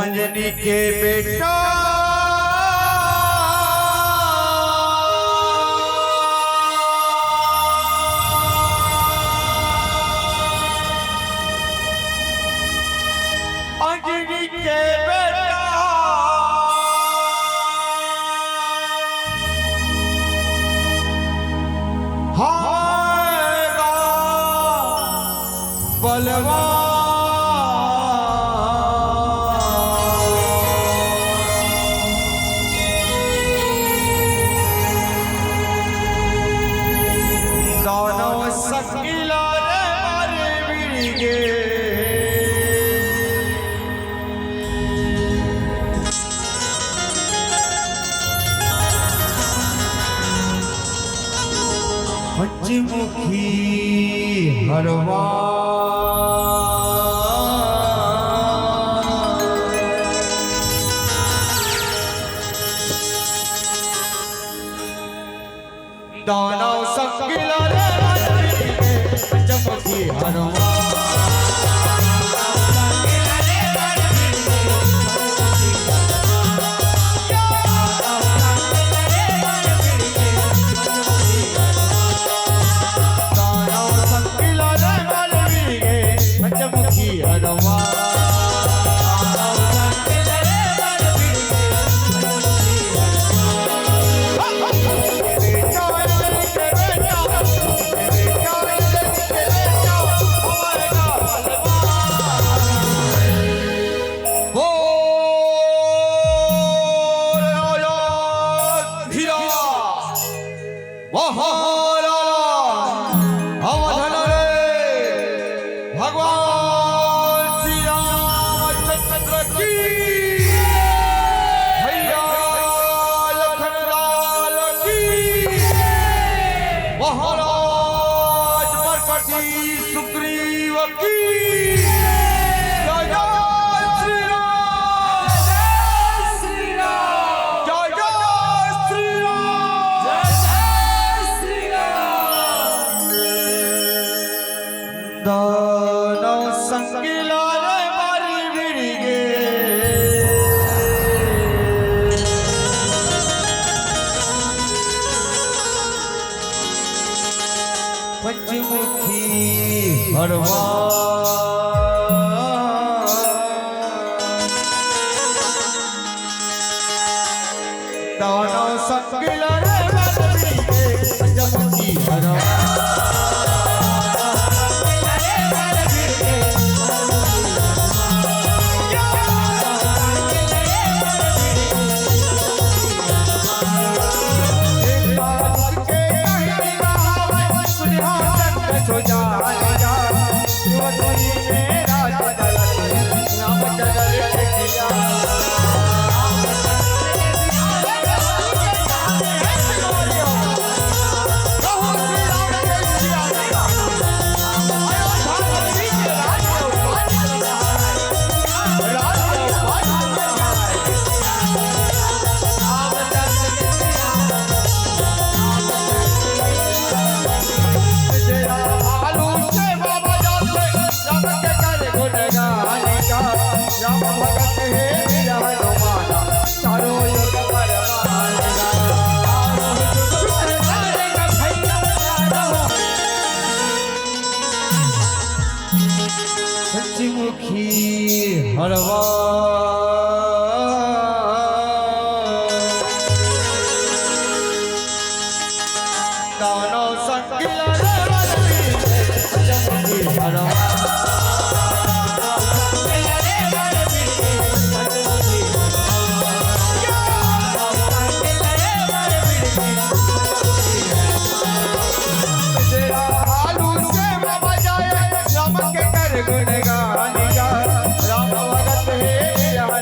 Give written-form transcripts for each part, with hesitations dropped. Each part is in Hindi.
अंजनी के बेटा अंजनी के बेटा हायगा बलवान पंचमुखी हरवा दानव संगिला रे पंचमुखी हरवा पंचमुखी हरवा दानव संगिला रे पंचमुखी हरवा पंचमुखी हरवा दानव संगिला रे पंचमुखी हरवा गुणगान राम भगत हे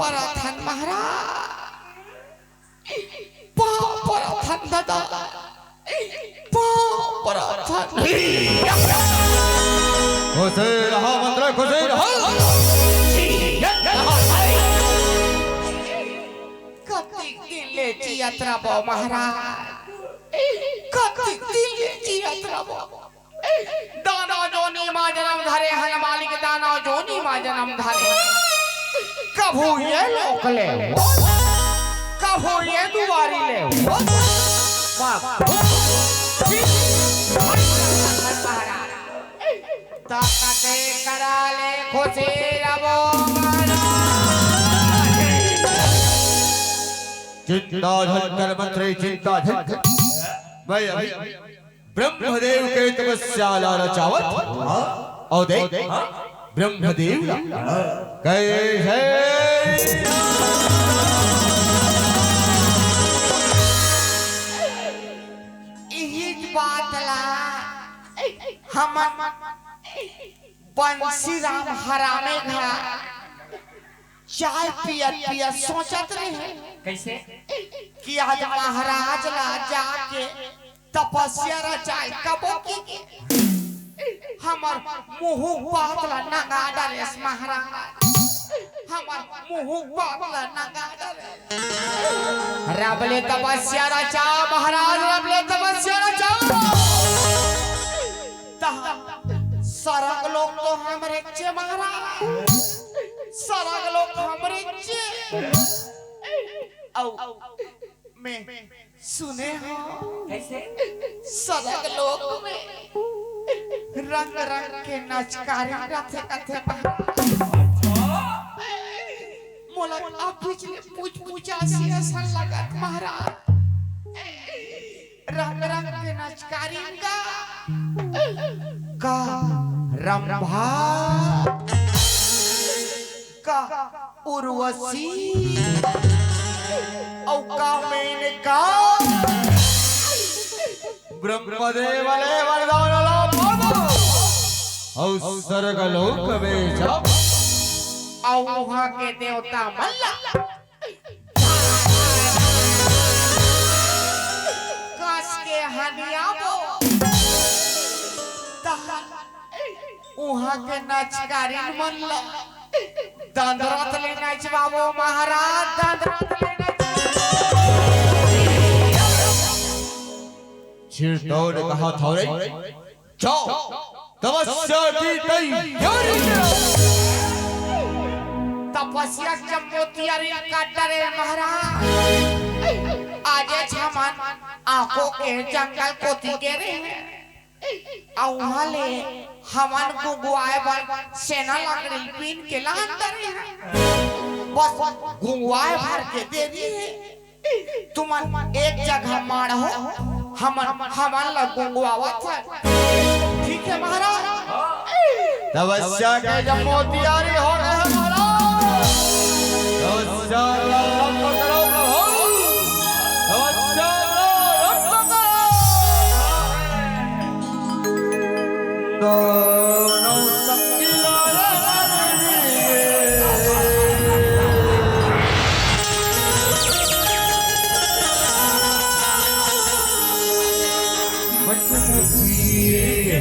पराथन महाराज, पाँव पराथन दादा, पाँव पराथन। खुशी रहो मंत्र, खुशी रहो। कति दिले यात्रा बो महाराज, कति दिले यात्रा बो। दाना जोनी माँ जन्म धरे हन मालिक, दाना जोनी माँ जन्म धरे। कभू ये लोक ले, कभू ये दुआरी ले। ताकते करा ले खुशी रहो महाराज। चिंता धनकर मंत्री चिंता धनकर। मैं अभी ब्रह्मदेव के तपस्या रचावत और देख ब्रह्मदेव कैसे यही बात ला हम बंसी राम हरामे घड़ा चाय पिया पिया सोचत रहे कैसे कि आज महाराज ला जाके तपस्या रचाए कबो की हमर मुंह पातला नगा डाले महाराज, हमर मुंह पातला नगा डाले। रबले तपस्या रचा महाराज, रबले तपस्या रचा। सरग लोग तो हमरे चे महाराज, सरग लोग हमरे चे। मैं सुने हो कैसे सरग लोग में रंग रंग के नचकारी रथे कथे मोला अब पिछले पूछ पूछा सी ऐसा लगा महाराज। रंग रंग के नचकारी का रंभा का उर्वशी औ का मेनका ब्रह्मदेव वाले वरदान ला बाबू और स्वर्ग लोक में जब और वहाँ के देवता मल्ला काश के हनियाबो वहाँ के नचकारी मल्ला दंदरत ले नचवाबो महाराज, दंदरत ले चिरतौड़ कहा था रे जाओ तपस्या की तैयारी करो। तपस्या जब मोतियारी काटरे महाराज, आज छमन आंखों के जंगल को तिगेरे हैं और वहाँ ले हमन को गुआए पर सेना लकड़ी पीन के लांदर हैं। बस गुआए भर के दे दिए, तुम एक जगह मार हो हमन लग गुआवत है। ठीक है महाराज, तपस्या के जब मोतियारी हो रहे हैं महाराज, तपस्या रक्त करो प्रभु, तपस्या रक्त करो। दोनों संगिला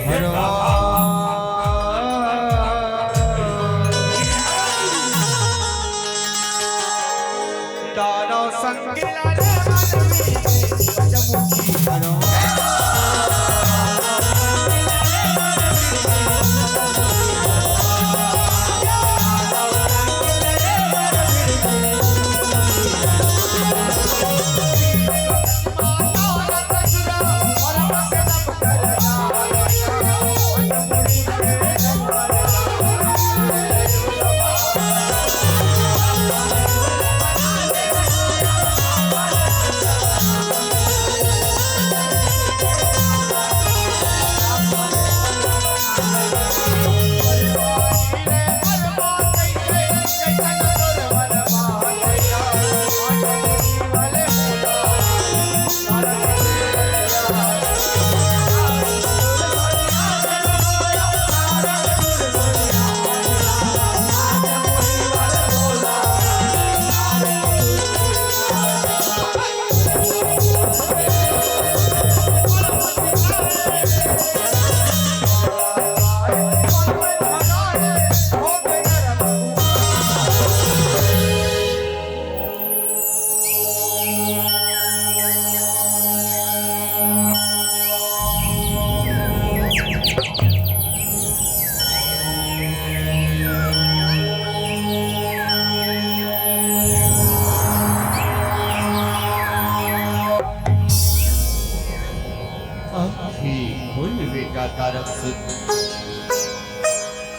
हरवा दानो संगिला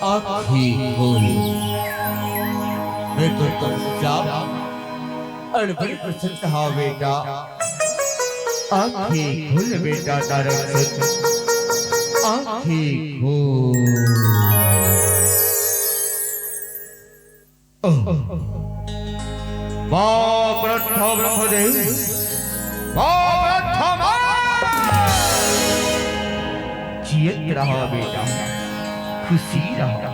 आँखें खोल। मैं तो तुमसे अड़बड़ प्रश्न कहा बेटा। आँखें खोल बेटा तारक, आँखें खोल। बाप रत्था ब्रह्मदेव, बाप रत्था जियत रहा बेटा, खुशी रहा।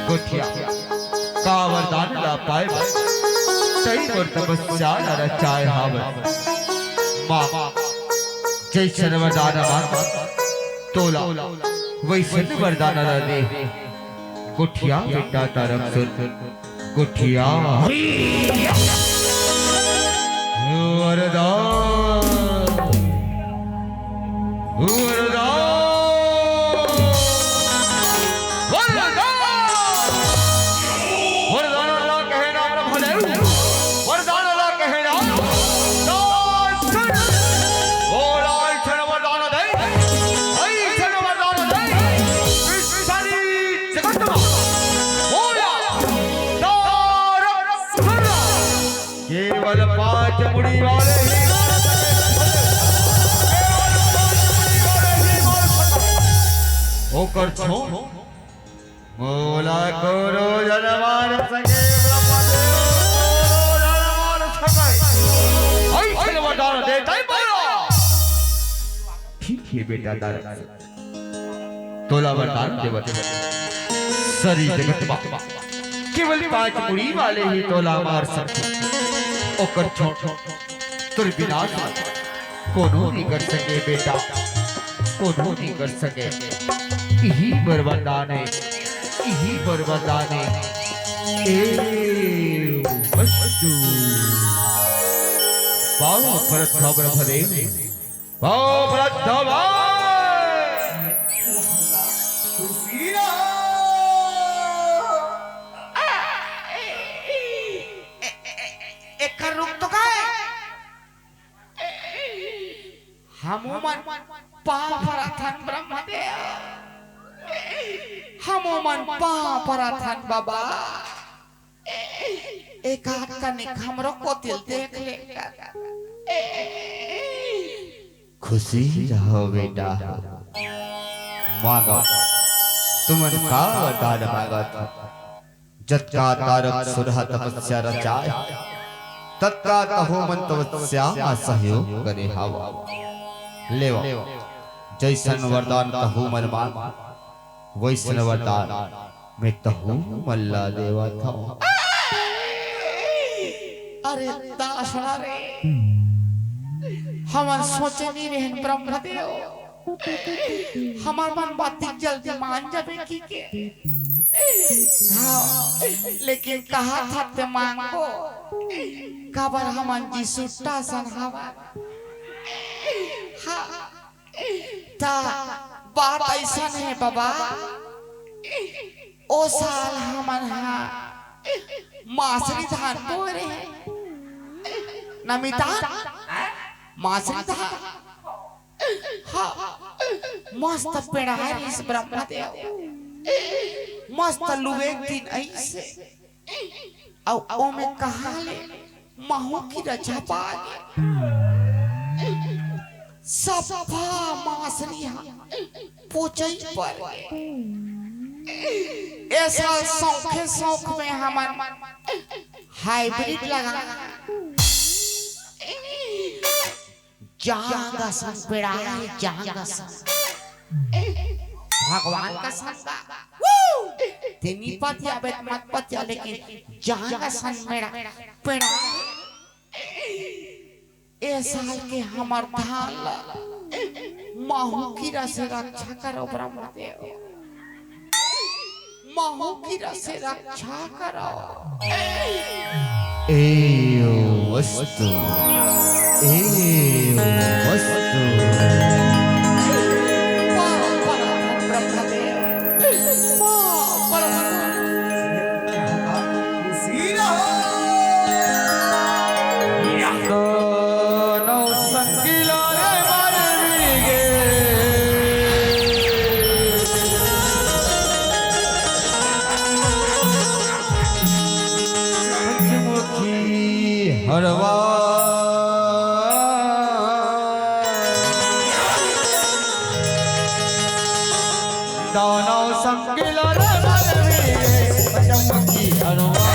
गोठिया का वरदान ला पाए सही और तपस्या न रचाए हावत। माँ जैसन वरदान मान तोला वैसन वरदान न दे। गोठिया बेटा तारक सुन, गोठिया वरदान वरदान वरदान अल्लाह कहना ब्रह्मदेव, वरदान अल्लाह कहना बोला ऐसन वरदान दे, ऐसन वरदान दे इस सारी जगत में। बोला तारक सुन, केवल 5 मुड़ी वाले ही होकर छो मोला करो जनमान सके ब्रह्मदेव, करो जनमान सके ऐसे वरदान दे ताई बोलो। ठीक है बेटा तारक, तोला वरदान देवत सारी जगत में केवल 5 मुड़ी वाले ही तोला मार सकते। ओकर छो तुर विनाश कोनो नहीं कर सके बेटा, कोनो नहीं कर सके। यही वरदान है, यही वरदान है। ए वस्तु बाओ प्रथा ब्रह्मदेव, बाओ प्रथा एक रुक तो गए हमोमन पापराथन ब्रह्मदेव, हमोमन पापराथन बाबा। एक हाथ का निक हमरो को दिल देख लेकर खुशी रहो बेटा। मांगो तुमन का वरदान मांगत। जत्का तारक सुरह तपस्या रचाए, तत्का कहो मन तपस्या सहयोग करे हवा। लेवा जैसन वरदान कहूँ मन मान, वैसन वरदान मैं कहूँ मल्ला देवा था। अरे दासना रे, हम सोचे नहीं रहे ब्रह्मदेव, हमार मन बात जल्दी मान जाबे की के। हाँ, लेकिन कहा था ते मांगो काबर हमन जी सुट्टा सन हवा। हाँ, ता बात ऐसा है बाबा। ओ साल हमन हाँ मासरी धान बो रहे हैं, नमिता मासरी धान। हाँ, मस्त पेड़ा है इस ब्रह्मदेव, मस्त लुवे दिन ऐसे औ ओ में कहा ले महू की रचा पागे सफा मासरी पोचई पर। ऐसा सौखे सौख में हमन हाइब्रिड लगा जागा सन पेड़ा है, जागा सन भगवान का संगा तेनी पति आबे मत पति, लेकिन जागा सन मेरा पेड़ा। ए साल के हमार धान महू की से रक्षा करो ब्रह्मदेव, महू की से रक्षा करो। ए वस्तु, ए वस्तु की हरवा दानव संगिला रे की हरवा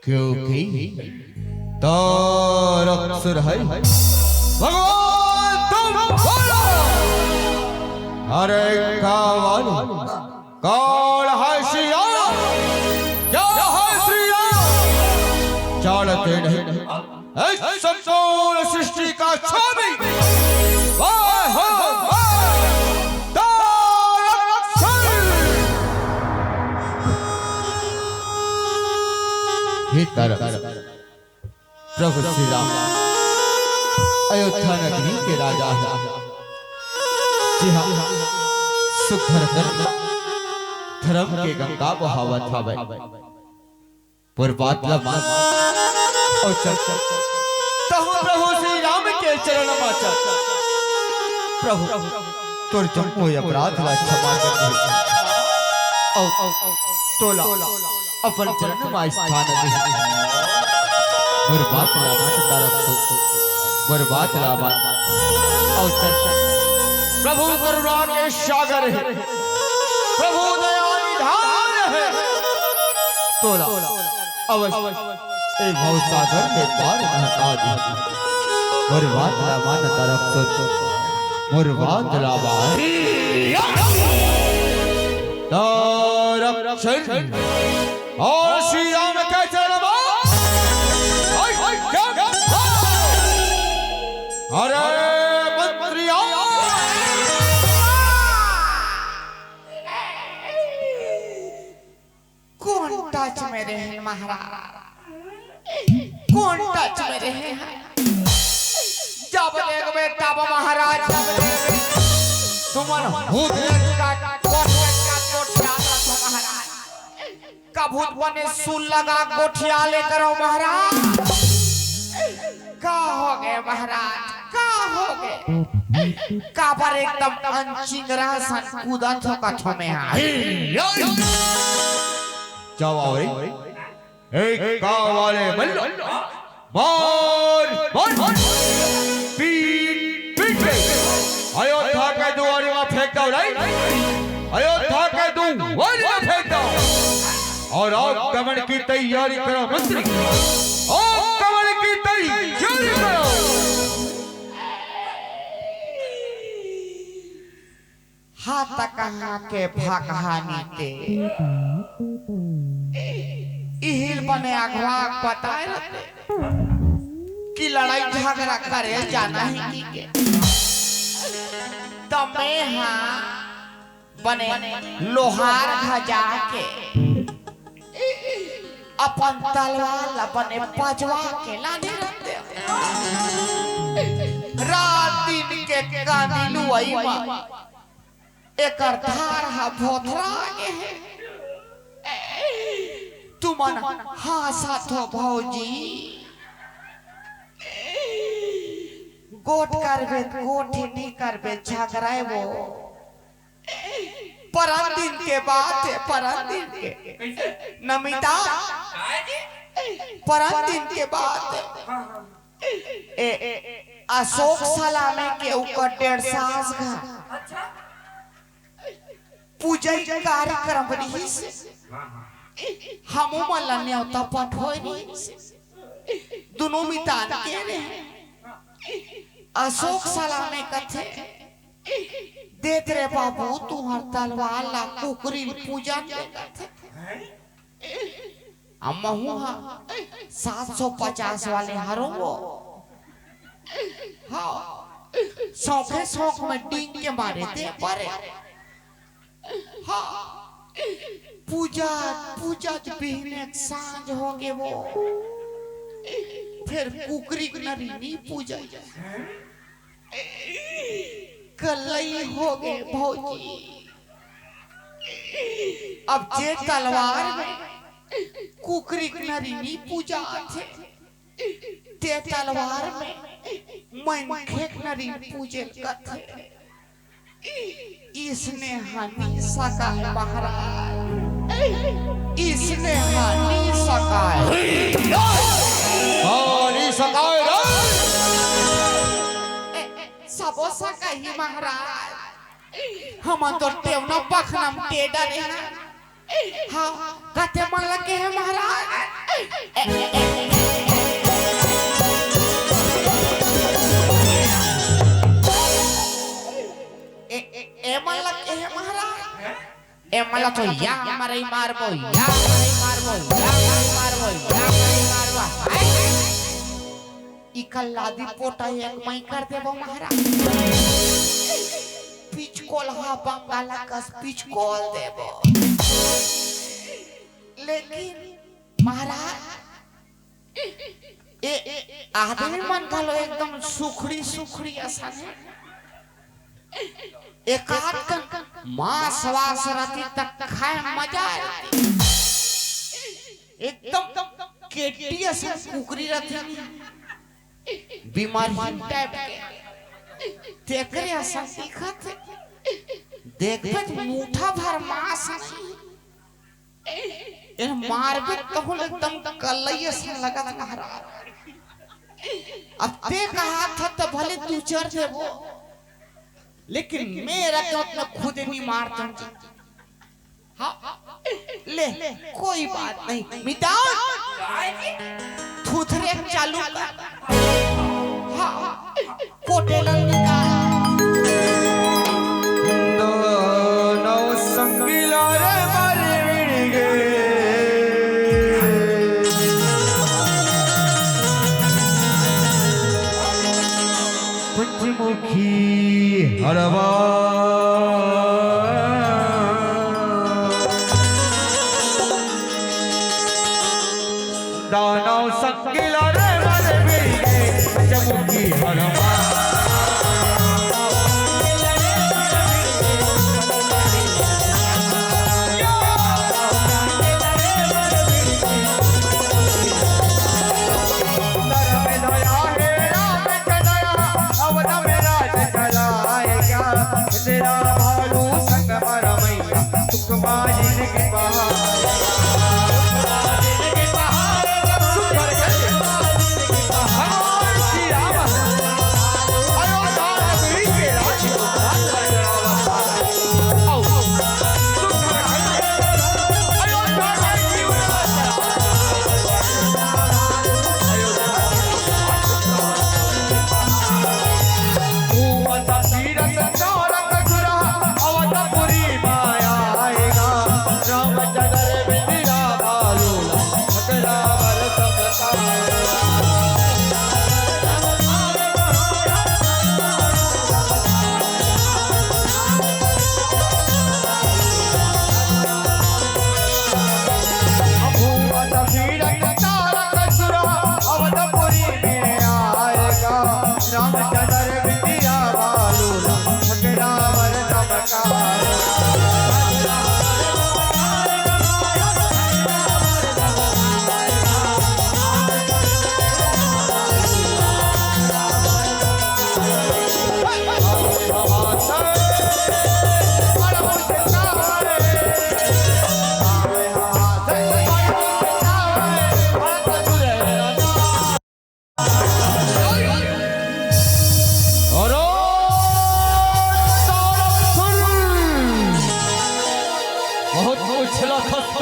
क्योंकि तार अक्सर है भगवान तुम बोलो अरे कावाल कौन है श्रीया क्या है श्रीया जानते नहीं इस संपूर्ण सृष्टि का स्वामी वाह प्रभु श्री राम अयोध्या नगरी के राजा है। जी हाँ, सुखर धर्म के गंगा बहावत था पूर्वात्ला और प्रभु श्री राम के चरण माचा प्रभु तुर तुमको अपराध ला क्षमा कर तोला अपन चरण में स्थान दे बर्बाद लाभात तरफ बर्बाद लाभात और प्रभु करुणा के सागर है प्रभु दया निधान है तोला अवश्य एक भव सागर के पार नहका दी बर्बाद लाभात तरफ बर्बाद लाभात रक्षण और श्री राम के चरण अरे मंत्रियों कौन टच में रहे महाराज कौन टच में रहे जब देख बेटा महाराज तुमन भूत का भूत बने सुन लगा गोठिया लेकर आओ महाराज का हो गए महाराज का हो गए का पर एकदम चिंगरा सन कूदा थोका थमे जाओ और एक गांव वाले मल्लो मार मार पीट पीट अयोध्या के दुआरे में फेंक दो अयोध्या के दुआरे में फेंक दो और आगमन की तैयारी करो मंत्री आगमन की तैयारी करो हाथ कहाँ के भागहानी ते इहिल बने अगवाक बताए रहते कि लड़ाई झगड़ा करे जाना ही की के तमे हाँ बने लोहार भजा के अपन तलवार अपने पजवा के लाने रहते रात दिन के कांदिलू आई मां एकर धार हा भोथरा आगे है तुमन हाँ साथो भौजी गोट करबे गोठी नहीं करबे झगड़ाए वो परंदिन के बात है परंदिन के नमिता परंदिन के बात है अशोक सलामे के ऊपर 1.5 साल का पूजा कार्यक्रम रही से हमो मल्ला न्योता पठोई नहीं दोनों मितान के रहे अशोक सलामे कथे देख रे बाबू तू हर तलवार ला कुकरी पूजा कथे अम्मा हुआ 750 वाले हरो वो हाँ शौके शौक में डींग के मारे थे पर हाँ पूजा पूजा बिहने सांझ होंगे वो फिर कुकरी नरीनी पूजा कलई हो गए भौजी अब जे तलवार में कुकरी नरीनी पूजा थे ते तलवार में मन खेक नरी पूजे कथे इसने हानि सका है महाराज इसने हानि सका है हानि सका है सबो सका ही महाराज हम तो टेवना पखनम टेडा रे हाँ कते मन लगे है महाराज एमला के है महाराज एमला तो या हमारे मारबो या हमारे मारबो या हमारे मारबो या हमारे मारबो ई कल्लादी पोटा एक मई कर देबो महाराज पिचकोल हा बंगाला कस पिचकोल देबो लेकिन महाराज ए आदमी मन कालो एकदम सुखड़ी सुखड़ी आसान है एकाध का मांस वास रहती तक खाए मजा आती एकदम केटिया से कुकरी रहती बीमारी टाइप के तेकरे ऐसा दिखत देखत मुठा भर मांस इन मारबे तो एकदम कलई से लगत महाराज अब ते कहा था तो भले तू चढ़ देबो लेकिन मेरा तो अपना खुद नहीं मारता हाँ ले कोई बात नहीं मिटाओ थुथरे चालू कर हाँ कोटेलन निकाल दोनों संगिला रे मारे विड़गे पंचमुखी हरवा दानव संगिला रे मारे विड़गे पंचमुखी हरवा तेरा भालू संग मरा मैया सुख माजिन के भूआ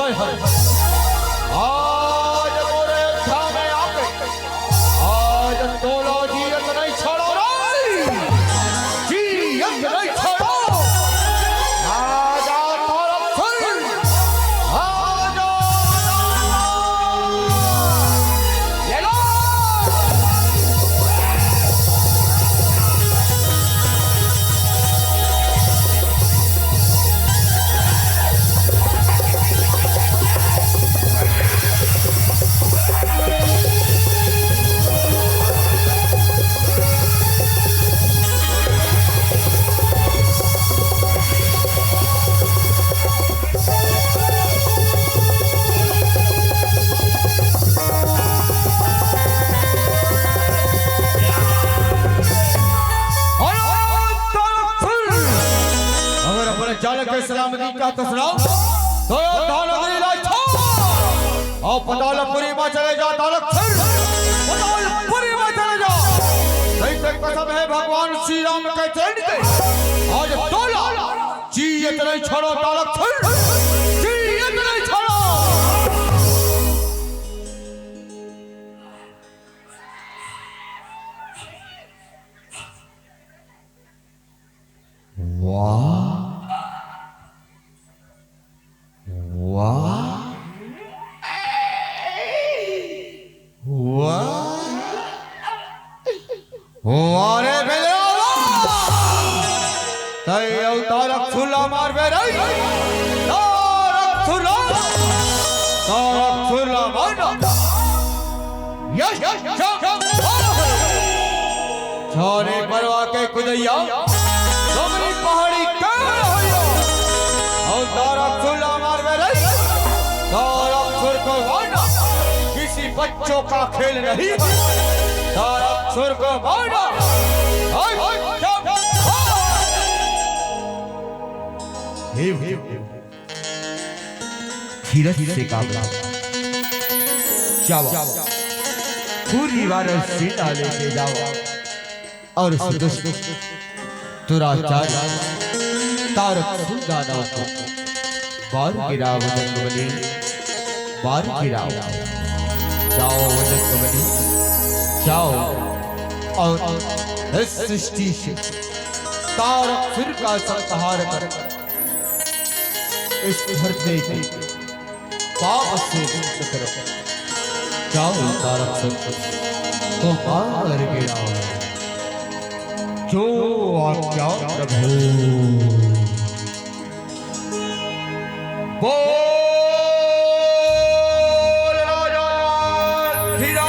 हाय हाय आज मोरे अयोध्या में आके आज तोला जियत नहीं छोड़ो रे जियत नहीं छोड़ो आजा तरफ सुन आजा ले लो चालक के सलामती का तसराओ तो दालगरी लाइछो और पतालपुरी में चले जा दालक फिर पतालपुरी में चले जा सही से कसम है भगवान श्री राम के चरण के आज तोला जियत नहीं छोड़ो दालक फिर जियत नहीं छोड़ो वाह वाह वाह वारे बेलरा तय तारक सुला मार बेरे तारक सुला मार यश छोरे परवा के कुदैया डोंगरी पहाड़ी का होयो और तारक सुला मार बेरे तारक सुर को वाना किसी बच्चों का खेल नहीं तारक सुर को वाना धीरज से काबला जाओ पूरी वाराणसी लेके जाओ और उस दुष्ट दुराचारी तारक सुल्ताना को बार गिराओ जंगबली बार गिराओ जाओ जंगबली जाओ और इस सृष्टि से तारक फिर का संहार कर इस धरती के पाप से मुक्त करो जाओ तारक फिर तो बार गिराओ जो आज्ञा प्रभु बोल राजा धीरा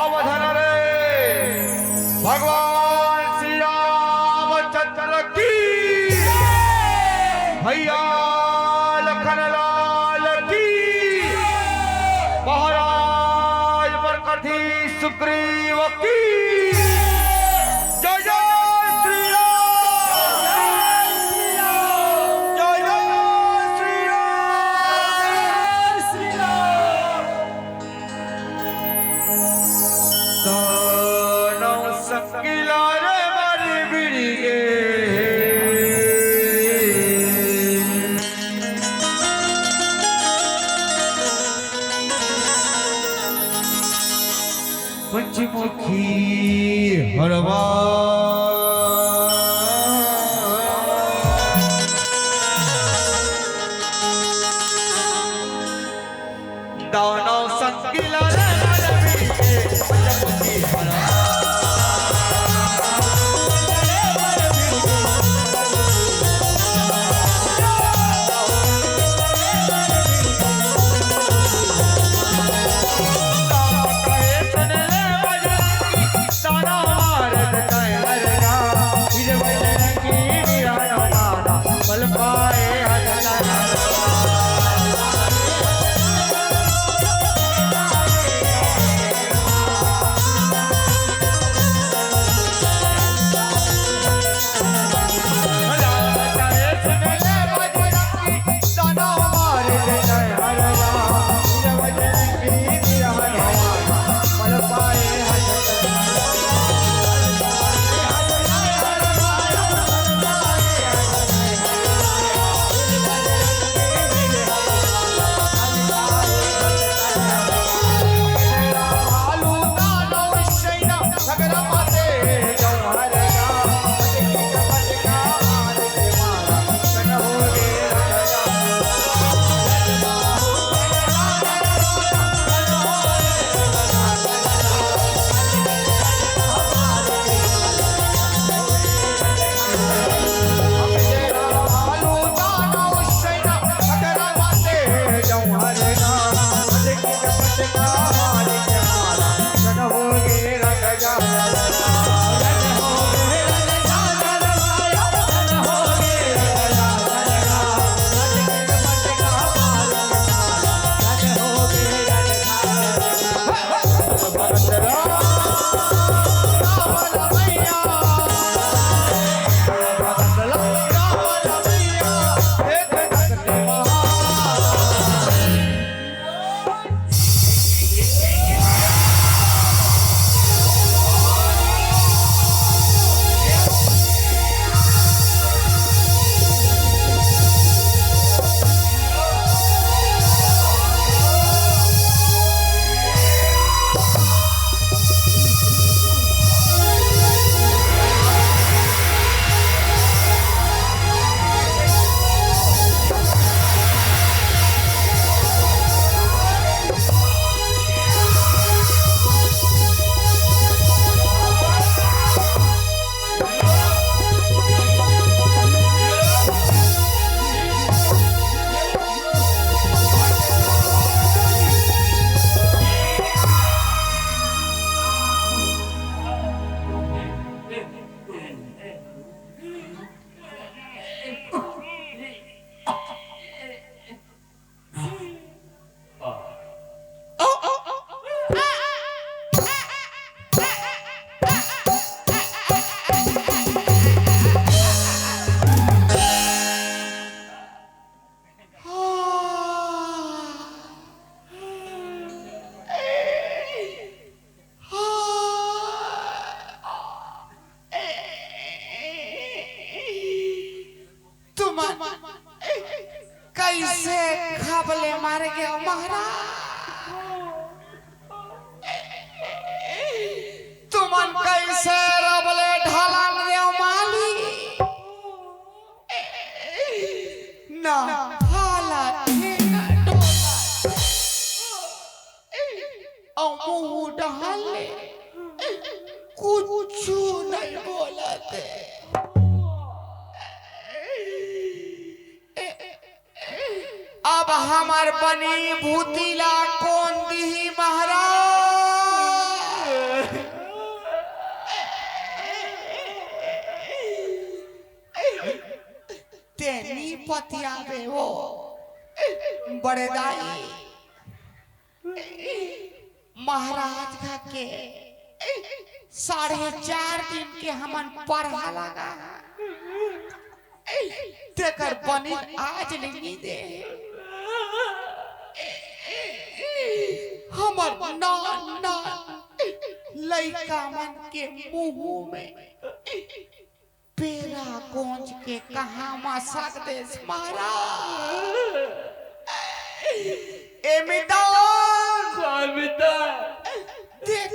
अवधन रे भगवान श्री रामचंद्र की भैया लखन लाल की महाराज बरकठी सुग्रीव की पंचमुखी हरवा दानव संगिला पंचमुखी हरवा कैसे खबले मार गए महाराज, तुमन कैसे रबले ढालन दे माली ना हालत है ना डोला औ मुंह ढाले कुछ नहीं बोलते। अब हमार बनी भूतिला कौन दी महाराज, तेनी पतियावे वो बड़े दाई महाराज का के 4.5 दिन के हमन पढ़ा लगा तेकर बनी आज नहीं दे हमर ना लइका मन के मुंह में पेरा गोंज के कहा मसक दे मारा ए देख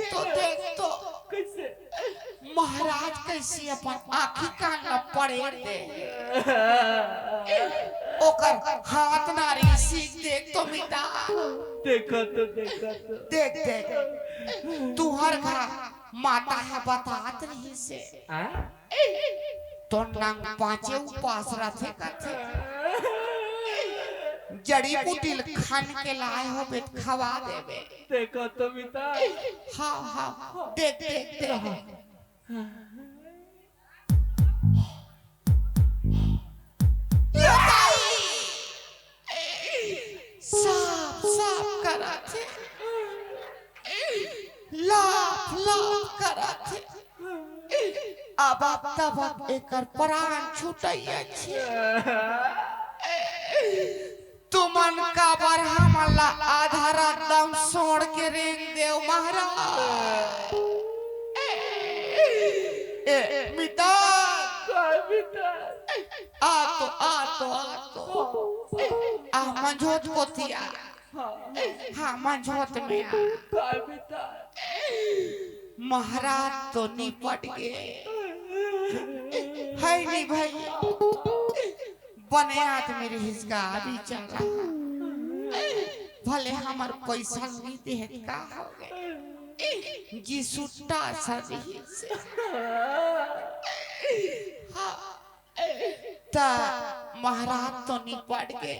तो कैसे महाराज कैसे अपन आँखी कान ल पड़े दे ओकर हाथ नारी सीख देख तो मिटा देखो तो देख तुहर घर माता है बतात नहीं से तो नंग 5 उपास रथे कथे जड़ी बूटी खान के लाए हो बेट खवा देवे। देखो तो मिता हाँ देख साफ करा थे लाफ करा थे अब तब एकर प्राण छूटैया छे तुमन का बार हमला आधारा दम सोड़ के रेंग देव महाराज मिता आ मंझोत कोतिया हाँ मंझोत में महाराज तो निपट गए है नहीं भाई बने हाथ मेरे हिस्सा अभी चल रहा भले हमार पैसा नहीं दे का हो गए जी सुट्टा सदी से ता महाराज तो निपट गए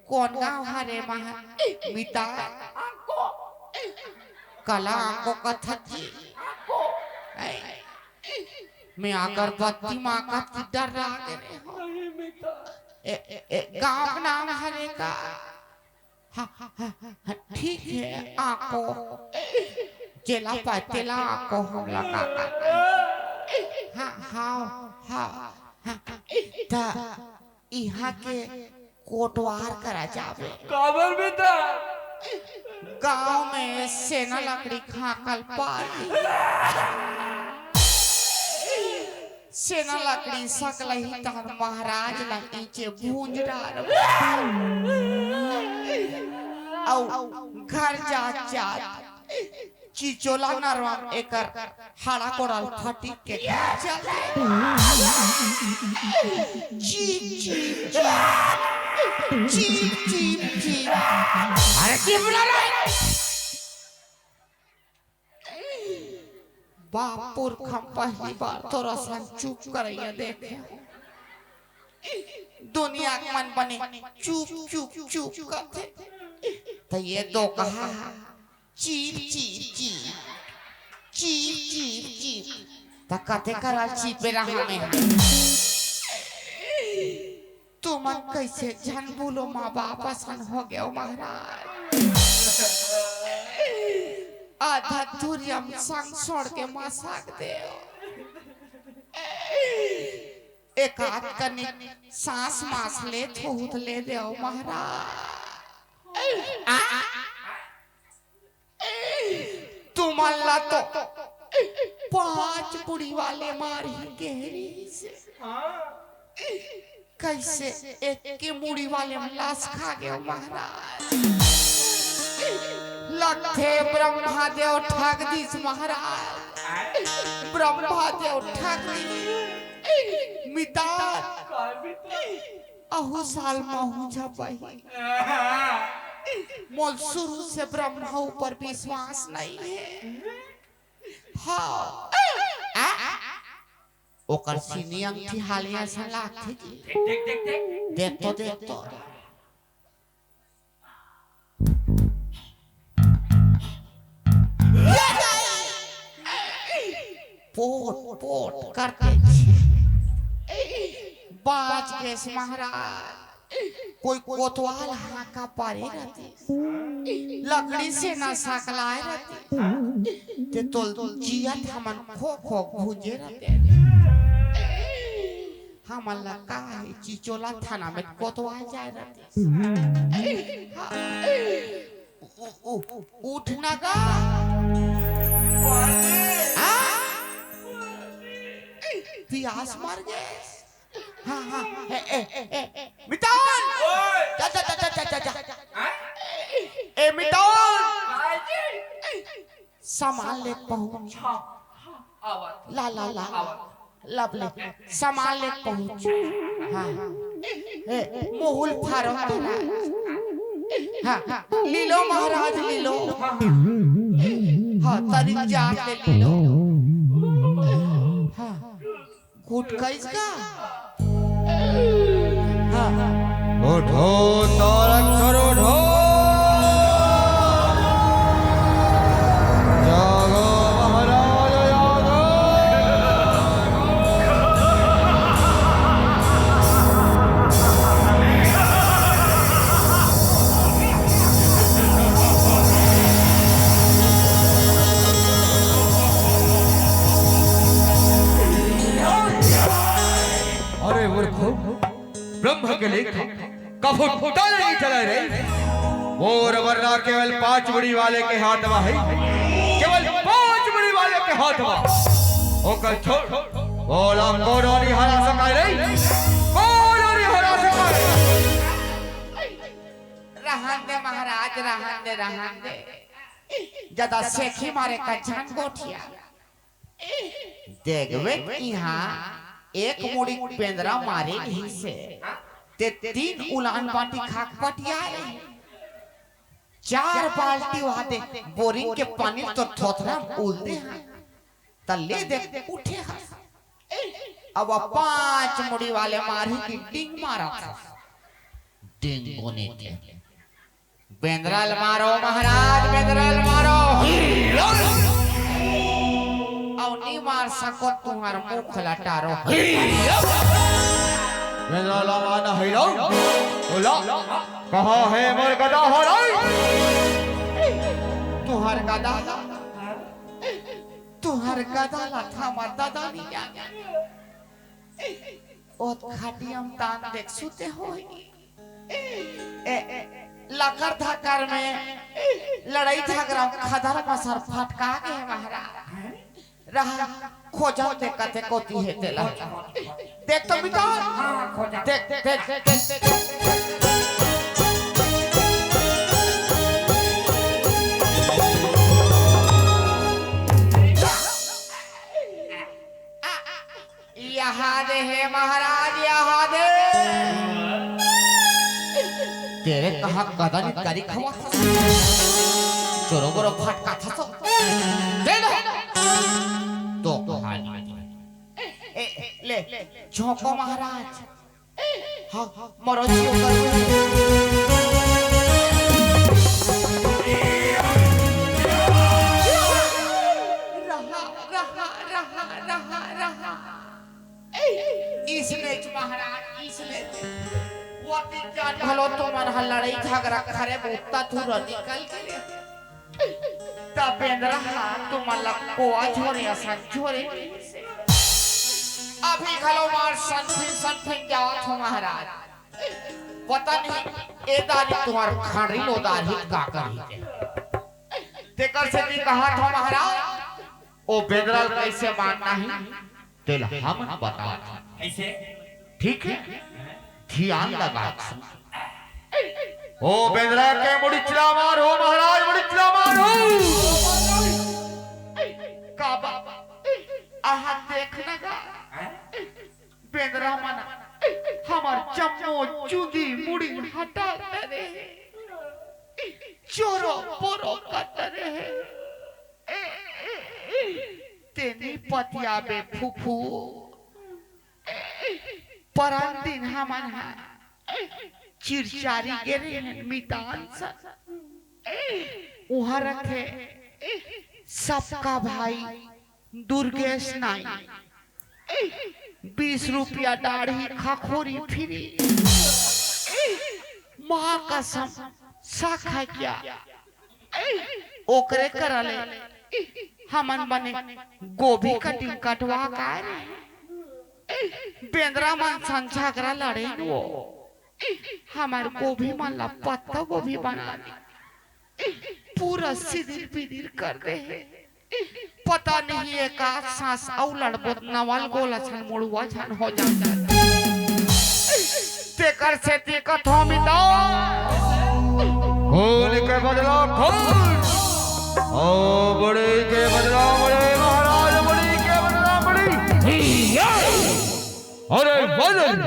कौन गाँव हरे महा मिता कला को कथक जी मैं अगरबत्ती माँ का डर रहा गाँव नाम हरे का ठीक है आको चला पतेला आको हम लगा यहाँ के कोटवार करा जावे काबर बेटा गांव में सेना लकड़ी खाकल पाली सेना लकड़ी सकलही तहर महाराज ला नीचे भूंज डाल घर जा चिचोला नरवा एकर हाड़ा कोड़ल फटी के चल जी अरे की बुला रहा बापुर खम पहली बार तोरा सन चुप करैया देखे दुनिया के मन बने चुप करते तो ये दो कहा चीप तो कते करा चीपे रहा में तुम कैसे जन बोलो माँ बाप सन हो गया महाराज आधा धुरियम संग छोड़ के मसाक दे एक आध कने सांस मास ले थोत ले दे महाराज तुम अल्लाह तो 5 बुढ़ी वाले मारी गहरी से कैसे एक के मुड़ी वाले में लाश खा गए महाराज। लगते ब्रह्मादेव ठग दीस महाराज, ब्रह्मादेव ठग दी मिता अहु साल महू झपई। मोल शुरू से ब्रह्मा ऊपर विश्वास नहीं है। हाँ ओकर सीनी अंगठी हालिया से लाख देख तो पोट पोट करते बाज के महाराज। कोई कोतवाल हाका पारे रहती, लकड़ी से ना सकलाए रहती, ते तोल जियत हमन खो खो भूंजे रहते। हमन लगा है चिचोला थाना में कोतवाल जाए रहती। उठना का प्यास मर गए। हाँ हाँ मिटान जा जा जा जा जा जा ए मिटान सामान ले पहुंच। ला ला ला लब ले सामान ले पहुंच। हाँ मोहुल फारो हाँ लीलो महाराज लीलो। हाँ तरी जाग ले लीलो। हाँ घुट कैसा उठो तारक सर उठो, जागो महाराज जागो। अरे मूर्खो, ब्रह्म के लेख कभू पता नहीं चला रे। मोर वरना केवल 5 मुड़ी वाले के हाथ में है, केवल 5 मुड़ी वाले के हाथ में। ओकर छोड़ बोला कौन नहीं हरा सका रे, कौन नहीं हरा सका रे। रहन दे महाराज रहन दे जदा सेखी मारे का जान गोठिया। देखवे यहाँ एक मुड़ी पेंदरा मारे नहीं से ते 3 उलान बाटी खाक पटिया। 4 बाल्टी वादे बोरिंग के पानी तो थोथरा उल दे तले देख उठे। अब 5 मुड़ी वाले मारी की डिंग मारा था। डिंग होने थे बेंद्राल मारो महाराज बेंद्राल मारो। और नहीं मार सको तुम्हार मुख लटारो। मेरा लाना है लो बोला कहाँ है मोर गदा हो तुहार गदा ला था मर दादा नहीं जाने। ओ खाटियम तान देख सुते होई। लकर धक्कर में लड़ाई झगड़ा खदर मसर फटका गए महाराज। रहा खोजा ते कते कोती है तेला। देख तो मिटा देख देख देख यहाँ दे है महाराज यहाँ दे। तेरे कहा कदर करी खवा चोरों को फटका था तो दे दो तो ले झोंको महाराज। हाँ मरो जियो इसने महाराज इसने वो जान हलो तो मन लड़ाई झगड़ा खरे बोता तू निकल के तपेंद्र तुम्हाला कोआ छोरे असा छोरे अभी खलो मार संफिन जाओ तो महाराज। पता नहीं ए दारी तुम्हार खाड़ी लो दारी का करी तेकर से भी कहा था महाराज ओ बेंद्राल कैसे मानना है तेल हम बता कैसे ठीक है। ध्यान लगा ओ बेंद्रा के मुड़िचला मारो महाराज मुड़िचला मारो काबा आहा देखना गा बेंद्रा मना हमार चम्मो चुंदी मुड़ी हटा रे चोरो पोरो कट रे तेनी पतिया बे फुफू परन दिन हमन हा चिरचारी गेरे मितान सा उहा रखे सबका भाई दुर्गेश नाई 20 रुपया दाढ़ी खाखोरी फिरी महाकसम साखा क्या ओकरे करले हमन बने गोभी कटिंग कटवा कर बेंद्रा मन संझगरा लड़े वो हमार गोभी मन ला पत्ता गोभी बना दी पूरा सिदिर बिदिर कर दे पता नहीं एक सांस औ लड़बोत नवल गोला छन मुड़ुआ छन हो जाता तेकर से ती थो मिटा खोल के बदला खोल ओ बड़े के बदला बड़े महाराज बड़ी के बदला बड़ी अरे बदल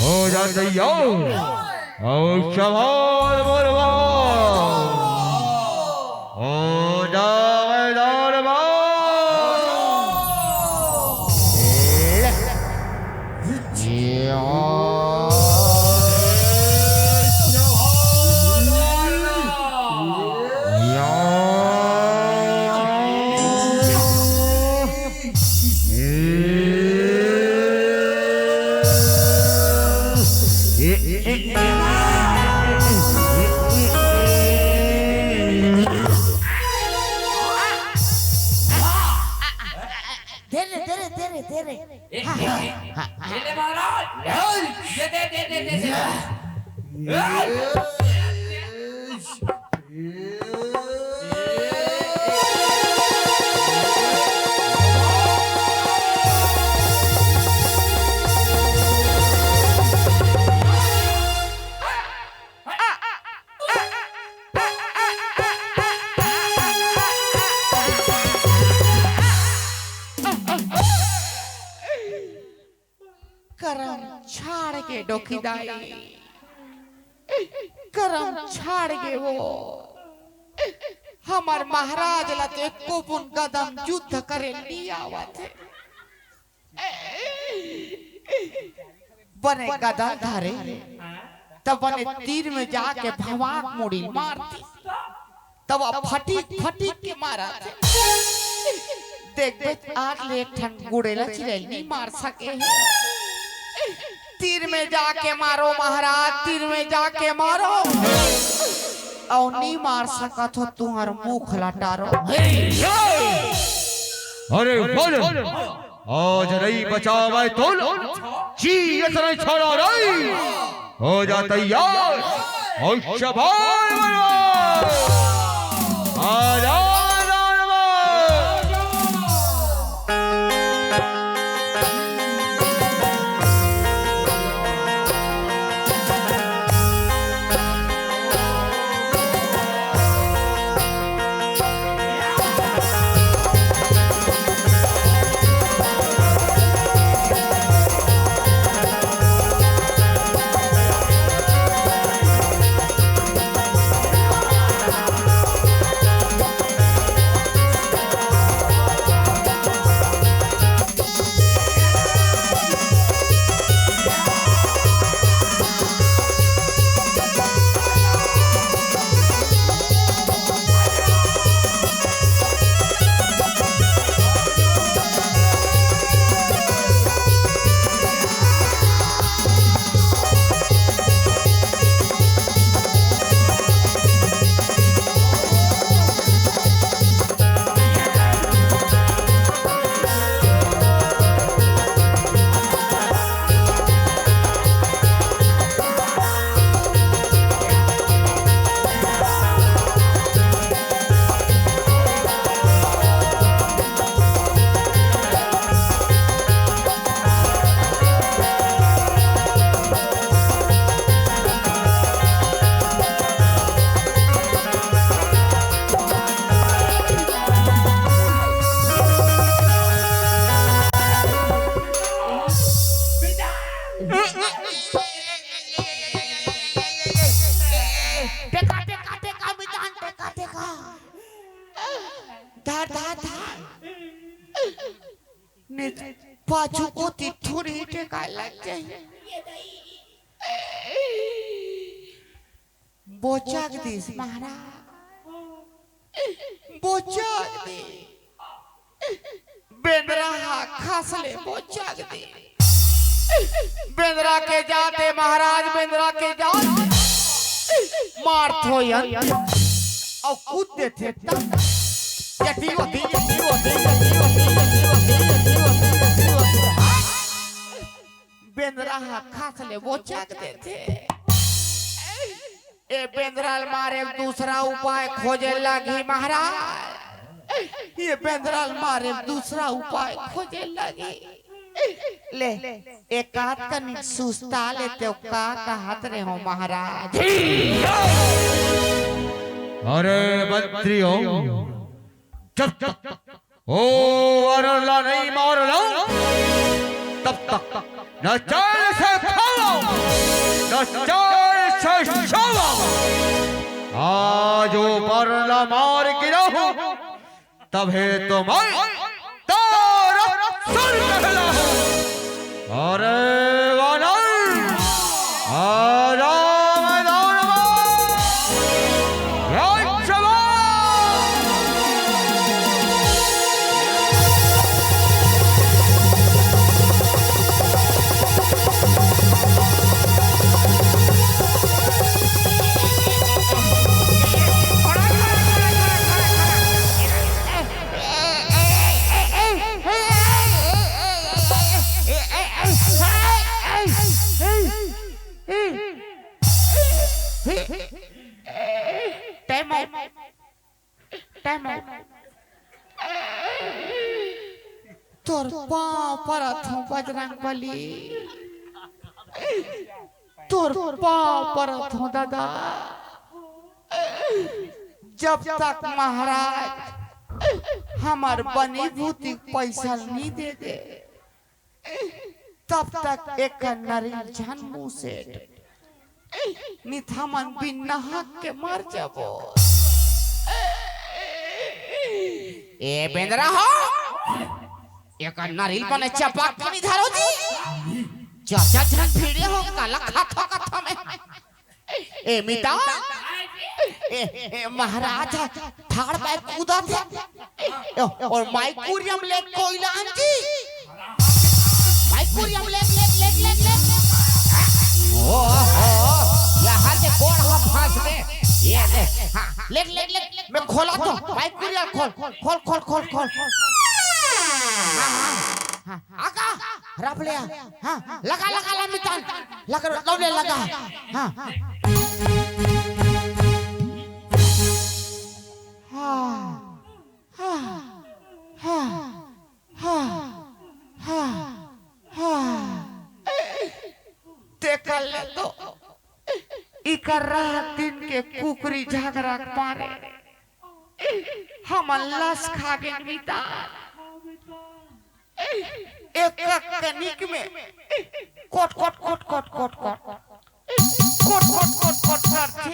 हो जाते यार ओ सवाल बोलवा हो जाए दरबार करम छाड़ के डोखीदाई करम छाड़ के वो हमार महाराज लते कोपुन कदम युद्ध करे लिया आवत बने गदा धारे तब बने तीर में जाके भवाक मुड़ी मारती तब फटी फटी के मारा देख देख आज ले ठन गुड़ेला चिड़ैल नहीं मार सके तीर में जाके मारो महाराज तीर में जाके मारो और नहीं मार सका तो तुम्हार मुख लटारो अरे बोल आज नहीं बचावे तो जी नहीं छोड़ा नहीं हो जा तैयार और शबाल बनो आजा लग जाए बोचक दिस महाराज बोचक दे बेंद्रा खासले बोचक दे बेंद्रा के जाते महाराज बेंद्रा के जाते मार थोयन और कूद देते तब यती होती बेंद्रा खासले बोचक देते ए बेंद्राल मारे दूसरा उपाय खोजे लगी महाराज ये बेंद्राल मारे दूसरा उपाय खोजे लगी ले एक हाथ कनिक सुस्ता लेते हो का कहत रहे हो महाराज अरे मंत्रियों जब तक ओ वरला नहीं मार लो तब तक न चैन से खाओ न चैन से सोओ आज वो वरला मार गिरा हो तब है तो मैं तारा सर कहला हूं अरे वानर आजा मैदान में राजसभा तोर पाँव परत हूँ बजरंग बली तोर पाँव परत हूँ दादा जब तक महाराज हमार बनी भूति पैसा नहीं दे दे तब तक एक नरी जन्मू से निथामन बिना हक के मर जाबो ए बेंद्रा हो एक नारियल बने चपाक के नहीं धारो जी चाचा जन भिड़े हो काला खाता कथा में ए मिता ए महाराज थाड़ पे कूदा थे और माइकुरियम ले कोयला आंटी माइकुरियम ले ओ यहाँ से कोड़ हम फांस दे ये दे हाँ ले मैं खोला तो माइकुरियम खोल आका रब ले हाँ लगा मितान लगा हाँ देखल ले तो इकर रात दिन के कुकरी झगड़ा मारे हम लस खा गए मितान एक कनिक में कोट करते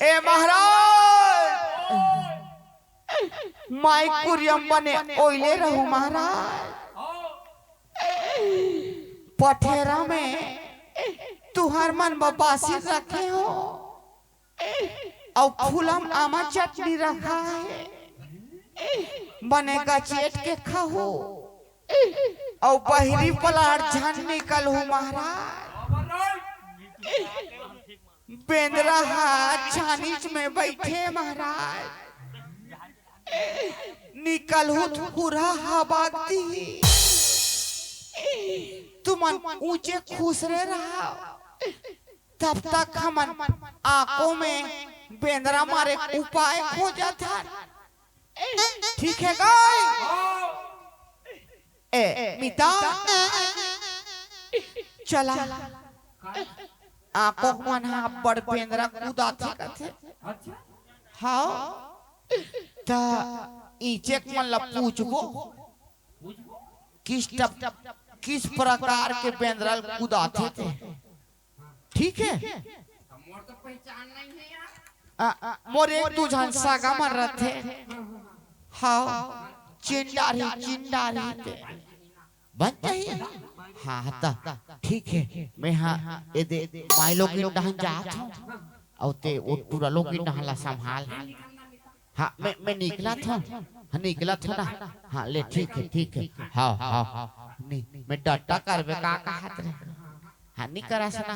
ए महाराज माइकुरियम बने ओइले रहू महाराज पठेरा में तुहार मन बासी रखे हो और फूलम आमा चटनी रखा है बनेगा चेट के खाओ और बहरी पलाड़ झन निकल हो महाराज बेंद्रा हाथ छानीच में बैठे महाराज निकल हो पूरा हवाती तुम ऊंचे खुश रहा तब तक हम आंखों में बेंद्रा मारे उपाय खोजा था ठीक है गाय ए मिता चला आंखों मन हा बड़ बेंद्रा कूदा थे हाँ ता इचेक मन ला पूछबो किस प्रकार के बेंद्रा कूदा थे ठीक है मोर तो पहचान नहीं है यार मोर एक दू जन सागा मर रहे थे हाँ चिंडारी बन जाइए हाँ ता ठीक है मैं हाँ ये दे माई लोग की डहन जात हूँ और ते वो पूरा लोग की डहला संभाल हाँ मैं निकला था हाँ निकला था ना हाँ ले ठीक है हाँ हाँ नहीं मैं डट्टा कर बे का हाथ रे हाँ नहीं करा सना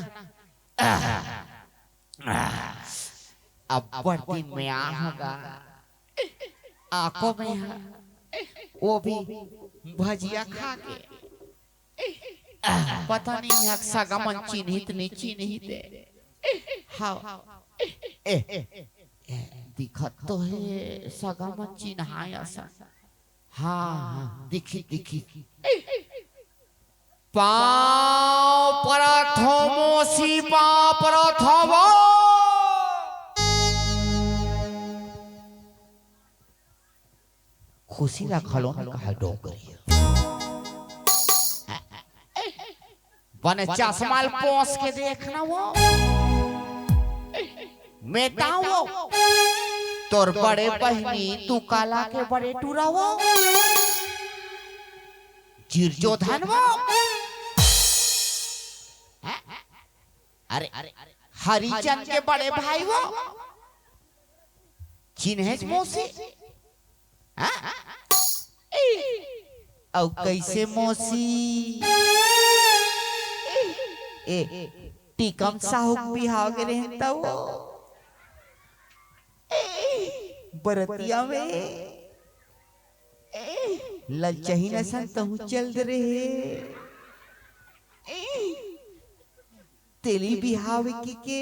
अब बढ़ती में आ होगा आंखों में वो भी भजिया खा के पता नहीं है सगा मन चिन्हित नहीं चिन्हित हाँ दिखत तो है सगा मन चिन्हाया सा हाँ दिखी पाँव प्रथमो सी पाँव प्रथमो खुशी रखलो ना कहा डोगरी बने चश्माल पोंस के देखना वो मेटा वो तोर बड़े बहनी तू काला के बड़े टूरा वो जिरजोधन वो अरे हरिचंद के बड़े भाई वो चिन्हेज मौसी औ कैसे मौसी टीकम साहू बिहाव के रहता वो बरतिया में ललचही न संतहु चल रहे तेली बिहाव के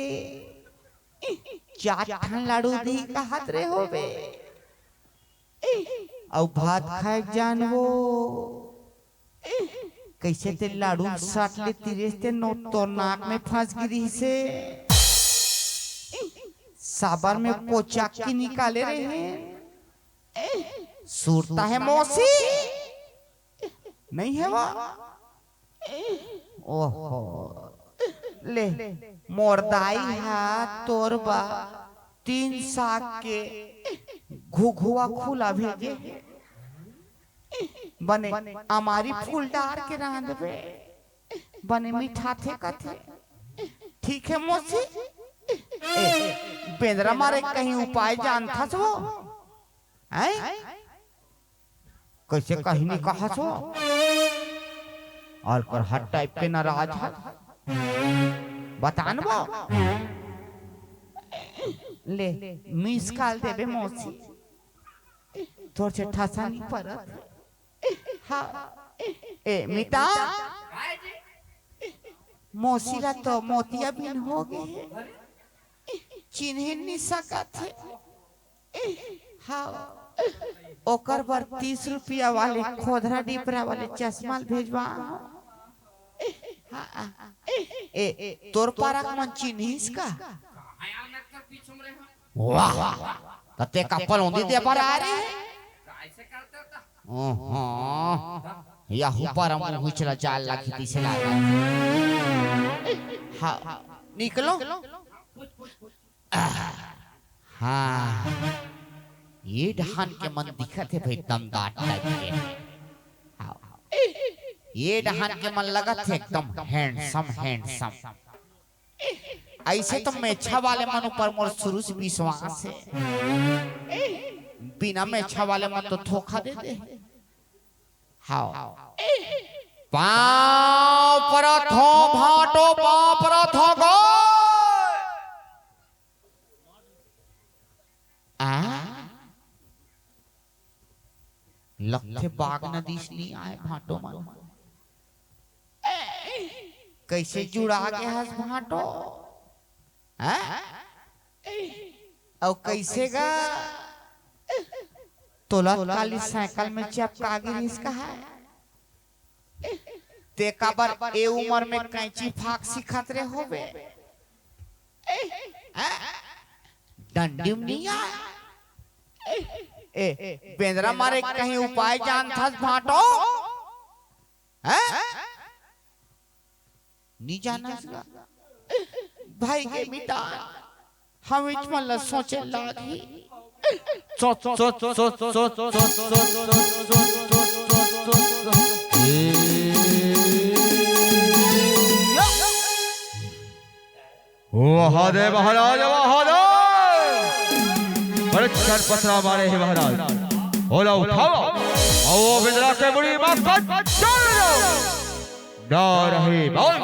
चार ठन लाडू दी का हाथ रे होबे औ भात खाए जानवो कैसे ते लाडू साट ले तिरेस्ते नो तो नाक में फंस गिरी से साबर में पोचाक की निकाले रहे हैं सूरता है मौसी नहीं है वो ओहो ले मोरदाई हाथ तोरबा 3 साग के घुघुआ खुला भेजे बने हमारी फूल डार के रांधबे बने मीठा थे कथे ठीक है मौसी बेंद्रा मारे कहीं उपाय जानता छो हैं कैसे कहीं नहीं कहा छो और कर हट टाइप के नाराज है बतान वो ले मिस काल देबे मौसी तोर से ठसा नहीं परत हाँ ए मिता मौसीला तो मोतिया बिन हो गए चिन्ह नहीं सकत हाँ ओकर पर 30 रुपया वाले खोदरा डिपरा वाले चश्मा भेजवा ए तोर पारा मन चिन्हिस का वाह तते कपल होंदी दे पर आ रे ओहो या ऊपर हम हुचला चाल लाखी दिसला हाँ निकलो हाँ ये ढान के मन दिखत है भाई दमदार टाइप के हाँ ये ढान के मन लगत है एकदम हैंडसम ऐसे तो मेछा वाले मन ऊपर मोर शुरू से विश्वास है बिना मेछा वाले मन तो धोखा दे दे हाँ पाँव प्रथो भाटो पाँव प्रथो गो लखे बाग नदीस नहीं आए भाटो मन कैसे जुड़ा के हस भाटो और कैसे गा तोला काली साइकिल में चपका गिरी इसका है ते काबर ए उम्र में कैंची फाक सिखत रे होबे डंडीम नहीं आ ए बेंद्रा मारे कहीं उपाय जान था भाटो नहीं जाना भाई के मिटा हम इच मन सोचे लागी महादेव महाराज महाराज बड़े चर पथरा मारे हैं महाराज। ओला उठाओ आओ बिंद्रा के बुरी मां का चल जाओ ना रहे बाल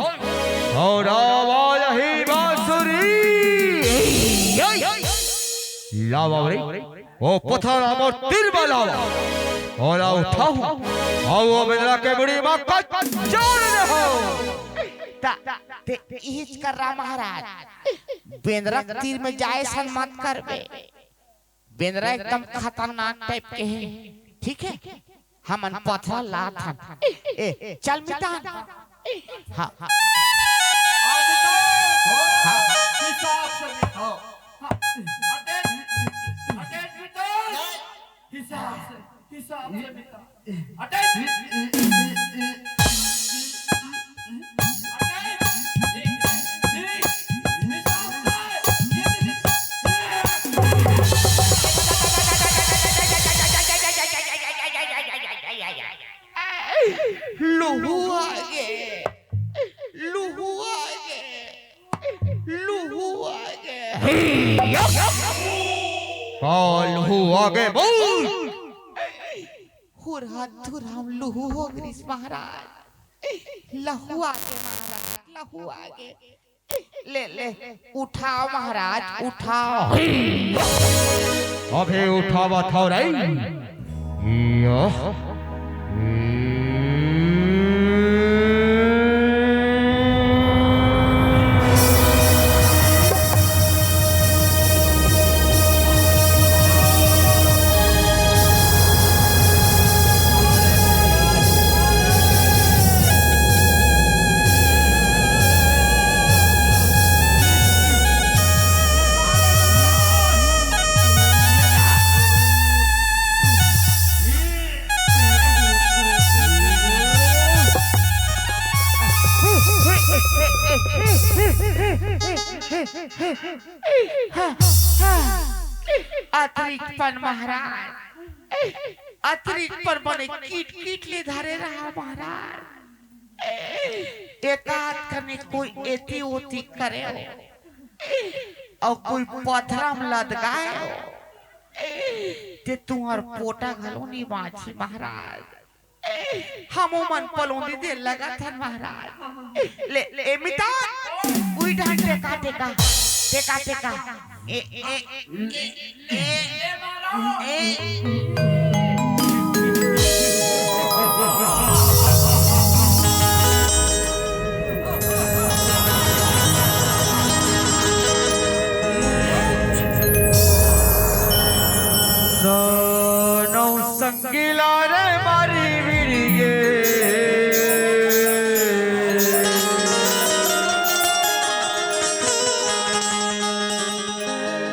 और आवाज ही बांसुरी लावा रे ओ पत्थर और तीर बलावा ओला उठाओ आओ बिंद्रा के बुरी मां का चल जाओ। इच कर रहा महाराज बेंद्रा तीर में जाए सन मत कर बे। बेंद्रा एकदम खतरनाक टाइप के हैं, ठीक है। हम पथरा ला था चल मिटा। हाँ हाँ लूहू आगे लूहू आगे लूहू आगे कॉल हो आगे बोल हुरहाम लहू हो ग्रीस महाराज। लहू आगे महाराज लहू आगे ले ले उठाओ महाराज उठाओ। अबे उठावा था रे अतिरिक्त पर महाराज अतिरिक्त पर बने कीट कीट ले धरे रहा महाराज। एकाध करने कोई एती ओती करे और कोई पथरा में लदगाए ते तुम्हार पोटा घलोनी बाछी महाराज। हम मन पलोंदी दे लगा था महाराज। ले ले मिटा उई ढांड टेका टेका टेका टेका ए ए ए ए संगीला रे मारी विड़िगे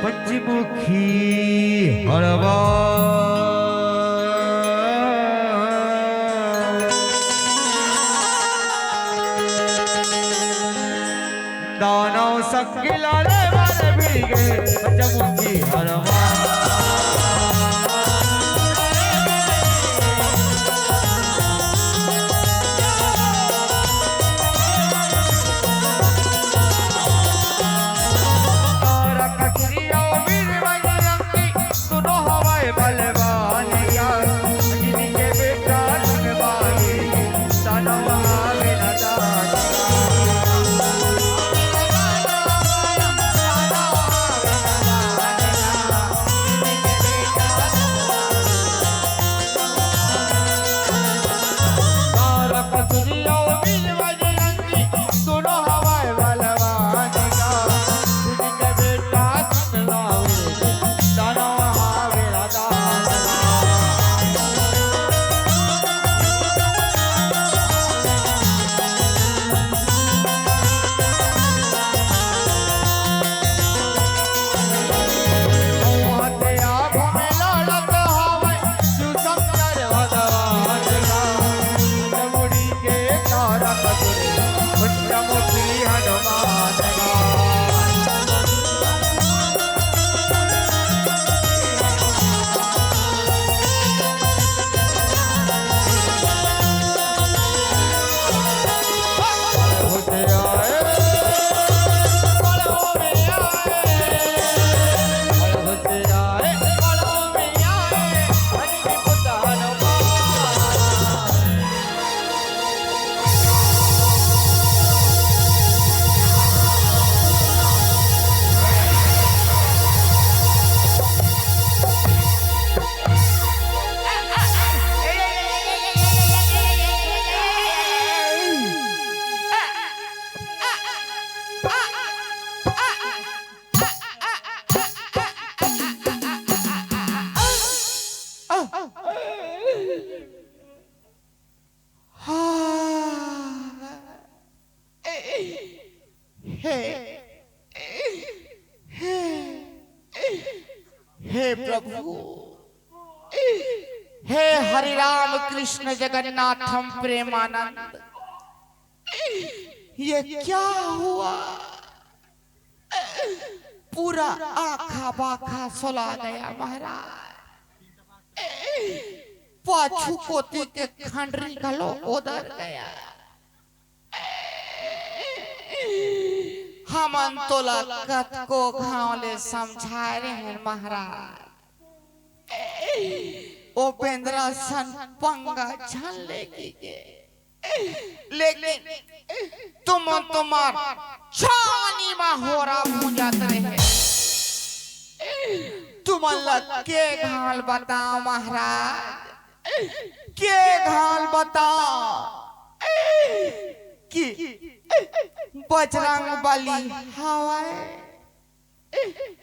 पंचमुखी हरवा दानव संगीला रे मारी विड़िगे पंचमुखी हरवा हे हे हे प्रभु, हे हरि राम कृष्ण जगन्नाथम प्रेमानंद, ये क्या हुआ? पूरा आखा बाखा सुला गया महाराज। पाछू पोती के खंडरी गलो उधर गया। हमन तोला कत को घावले समझा रहे हैं महाराज। ओ बेंद्रा सन पंगा छन लेगी के, लेकिन तुम तुम्हार छानी में हो रहा पूजत रहे। तुम अल्लाह के घाल बताओ महाराज, के घाल बताओ कि बजरंग बली हवा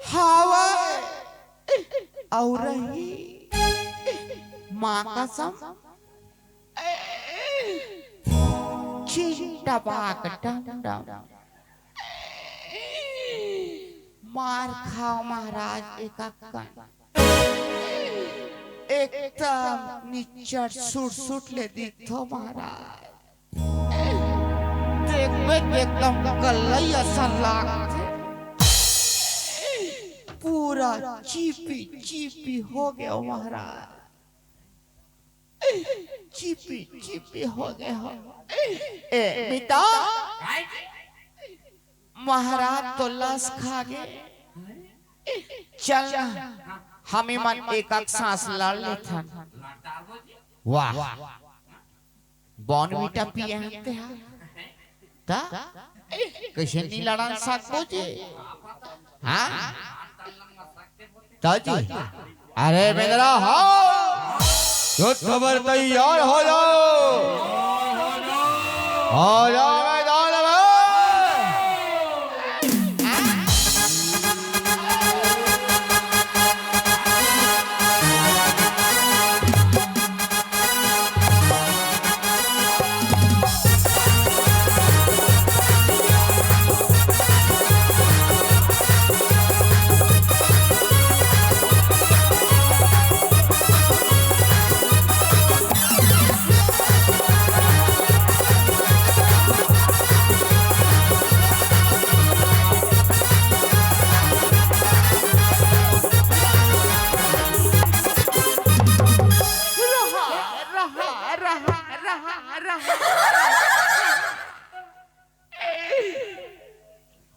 हवा और रही माँ कसम टबाक डम डम मार खाओ महाराज। एकदम निचर सुट सुट ले दी थो महाराज। देख में एकदम कलई असन लागते, पूरा चीपी चीपी हो गया महाराज। चीपी चीपी हो गया हो। ए बेटा, महाराज तो लस खा गए। चल हमें मन एक सांस लड़ लेता। वाह, बॉर्नवीटा पिए हते हैं ता कैसे नहीं लड़ा सको जी? हाँ ताजी, अरे बेंद्रा हो, युद्ध खबर तैयार हो जाओ, हो जाओ मैदान में।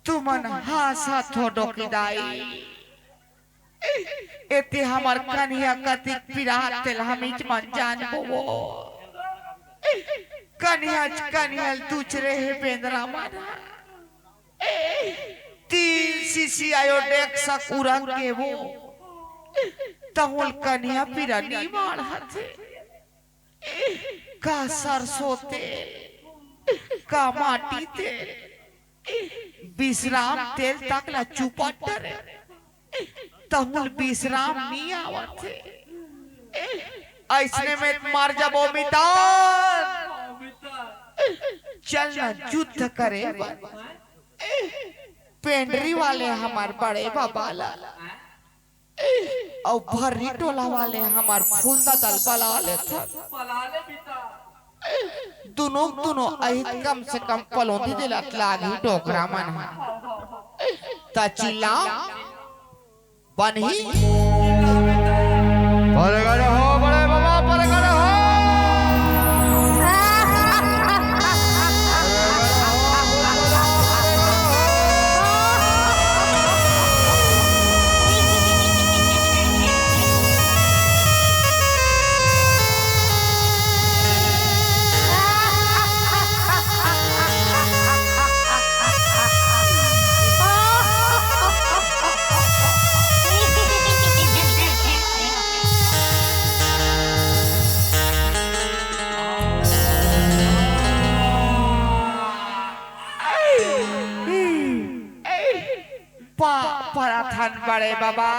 तुमन हासा थोड़ो किदाई एते हमर कन्या कति पिरात तेल हमिच मन जान वो कन्या दूसरे है बेंद्रा माना 3 सीसी आयोडेक्स पूरा के वो तहुल कन्या पिरा नी मार हथे का सरसों तेल का माटी तेल विश्राम तेल तक ला चुपटर तहुल विश्राम नहीं आवत ऐसने में मार जब मितान चलना युद्ध करे पेंडरी वाले हमार बड़े बाबा और भर्री टोला वाले हमार फूलदा दल बला ले था दोनों अहित कम से कम पलोंदी दिलत लागी टोकरा मन ता चिल्ला बनही परगड़ हो बड़े बाबा परगड़ हो पराथन बड़े बाबा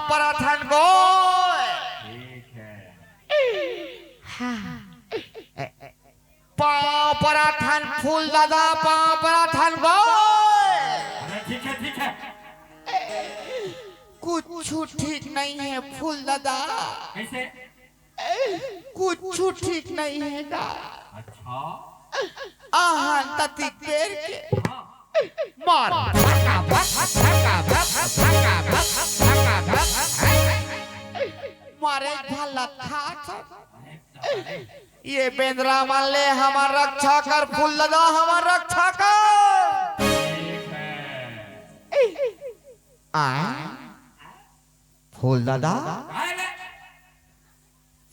पराथन को पाँव पर ठन फूल दादा पाँव पर ठन गो ठीक है कुछ ठीक नहीं है फूल दादा कैसे कुछ ठीक नहीं है गा अच्छा आहन तती पेड़ के मार धक्का मारे भला था ये बेंद्रा मान ले हमार रक्षा कर फूल दादा हमार रक्षा कर फूल दादा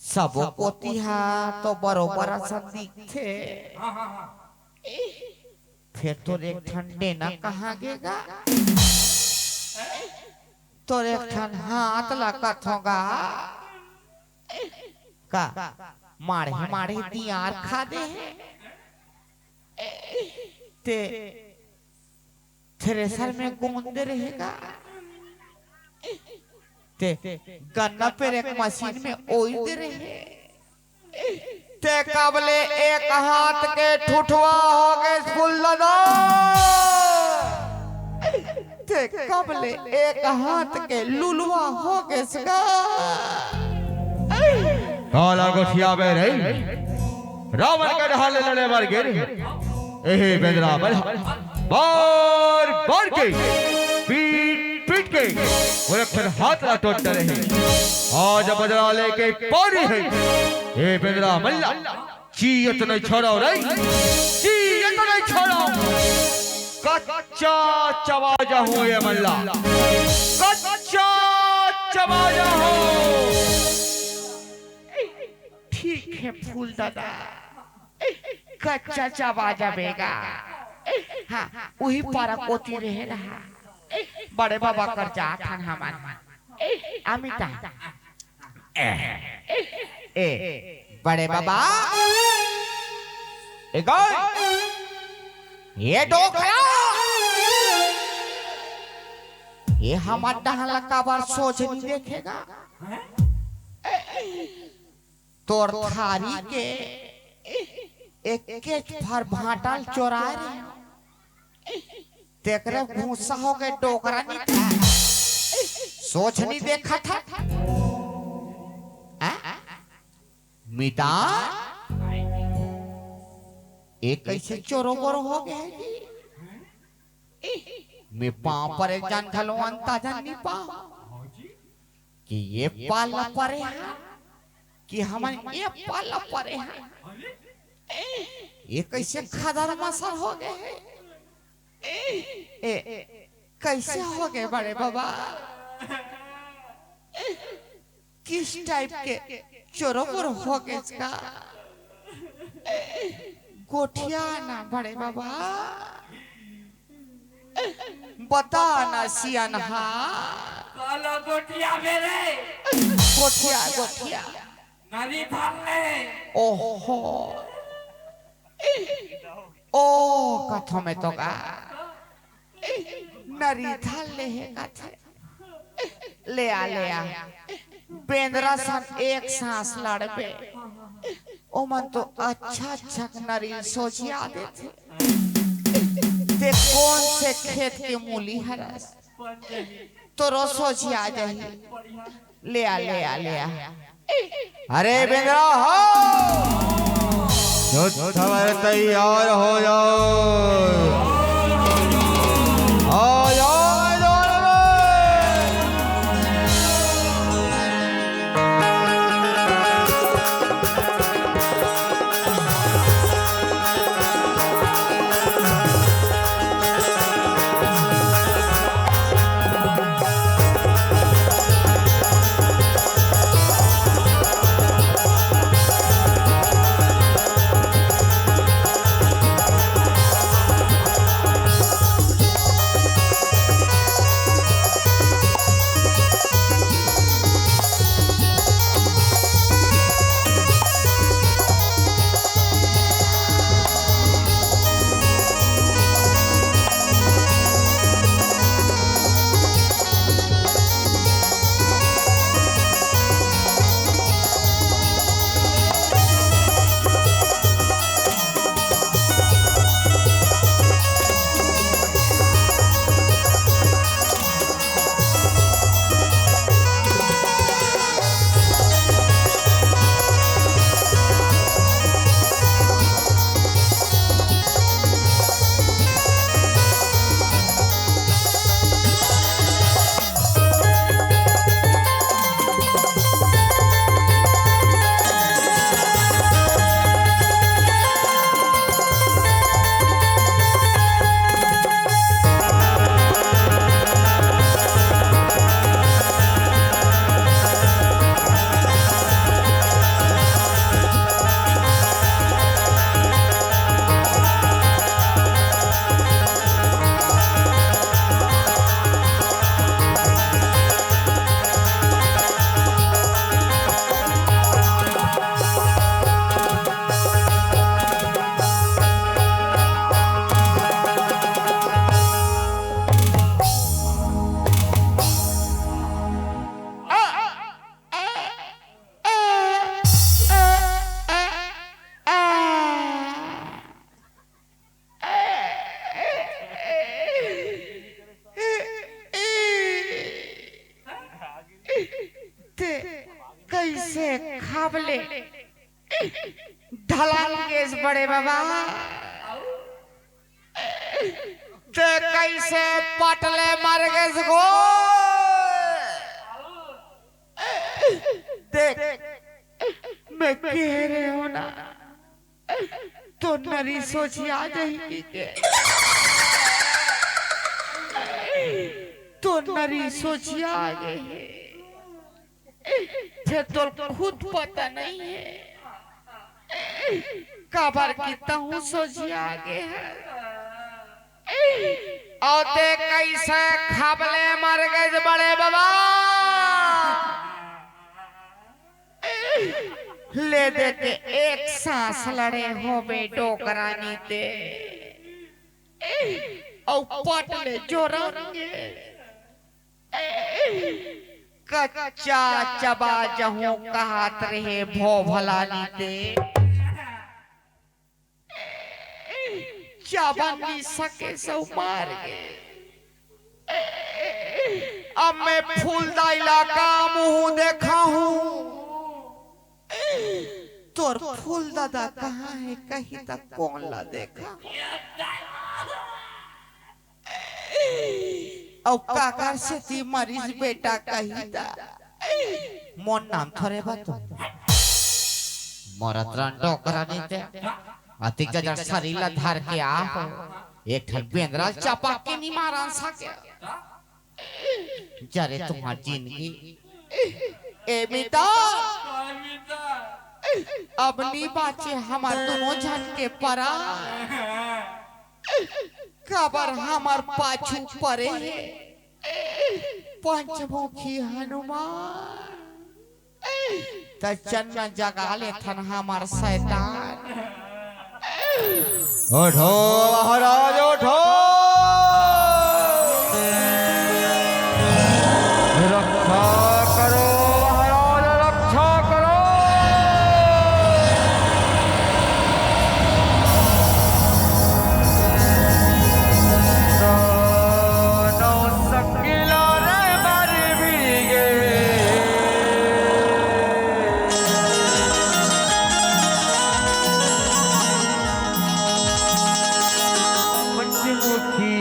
सब पोती है तो बरोबर सब दिखते फिर तो एक ठंडे ना कहाँ गेगा तो एक ठंड हाथ लगा होगा का मारे मारे दियार खा दे ते थ्रेसर में गोंद रहेगा ते गन्ना पे एक मशीन में ओई दे रहे ते काबले एक हाथ के ठुठवा हो गए फूल दादा ते काबले एक हाथ के लुलवा हो गए सगा काला गोठिया में रही रावण के ढाले लड़े मर गिर एहे बेदरा बल बार बार के पीट पीट के वो अक्सर हाथ ला टोट रहे आज बदला लेके पारी है ए बेदरा मल्ला चीयत नहीं छोड़ो रे चीयत नहीं छोड़ो कच्चा चबा जाऊं ये मल्ला कच्चा चबा जाऊं ठीक है फूल दादा कच्चा चबा जाएगा हाँ वही पारा कोती रहे रहा बड़े बाबा कर जा खान हमार अमिता ए बड़े बाबा ये डोखला ये हमार डहला का बार सोच नहीं देखेगा तोर थारी के एक भर भाटाल चोराए रहे तेकरे भूसा हो गए डोकरा नहीं था सोच नहीं देखा था मिटा एक कैसे चोरो बोरो हो गए मैं पाँव पर एक जान घलो अंताजा नहीं पाऊं कि ये पाला परे है कि हमारे ये पाला परे हैं ये कैसे खदर मसल हो गए कैसे हो गए बड़े बाबा किस टाइप के चोरों हो गए इसका गोठिया ना बड़े बाबा बता ना सियान काला गोटिया मेरे गोठिया गोठिया नदी थाले ओहो ओ कथो में तो का नरी थाले है कथे ले आ बेंद्रा सन एक सांस लड़ पे ओ मन तो अच्छा अच्छा नरी सोचिया देते ते कौन से खेत के मूली हरस तो रो सोचिया जाही ले आ अरे बेंद्रा हो युद्ध में तैयार हो जाओ आ जाओ खाबले ढलाल केस बड़े बाबा ते कैसे पटले मर गए गो देख मैं कह रहे हो ना तो नरी सोची आ जाएगी तो नरी सोची आ गई फिर तो खुद पता नहीं है काबर कितना हूँ सोची आगे है और ते कैसे खाबले मर गए बड़े बाबा ले दे के एक सांस लड़े हो बे डोकरानी ते और पटले जोरेंगे कच्चा चबा जहूं कहत रहे भो भलानी ते चबा नहीं सके सो मार गए अब मैं फूलदा इलाका मुंह देखा हूँ तोर फूल दादा कहाँ है कहीं तक कौन ला देखा और काका से ती मरीज बेटा कहीं दा मोन नाम थोड़े बातो मोरा त्रन डोकरा नहीं थे अतिक जड़ शरीला धार के आ एक ठन बेंद्रा चापा के नहीं मारा सके जरे तुम्हारी जिंदगी ए बेटा अब नहीं बाचे हमार दोनों झन के परा कबर हमार पाछू परे पंचमुखी हनुमान तचन्ना जगा ले थन हमार शैतान उठो महाराज उठो रक्षा करो महाराज रक्षा करो नौ सकिला रे मारी भीगे पंचमुखी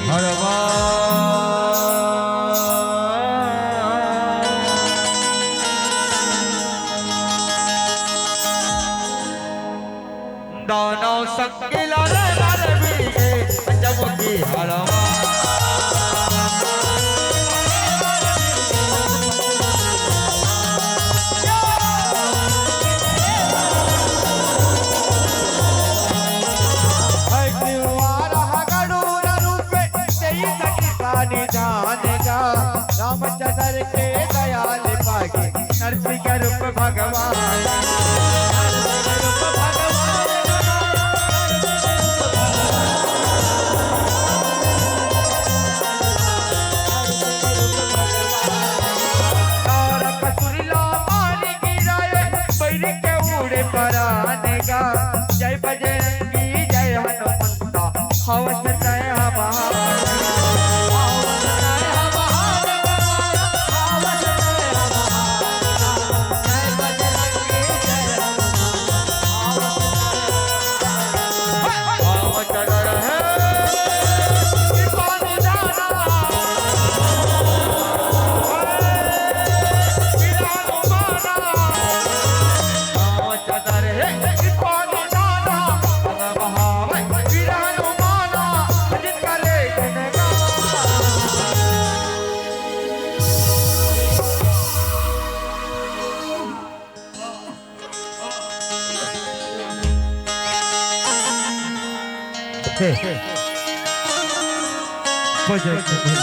हरवा दानव संगिला रे मारे भीगे पंचमुखी हरवा रामचंद्र के दयाल पागे नरसिंह रूप भगवान जय बजरंगी जय हनुमंता हवस जय बजरंग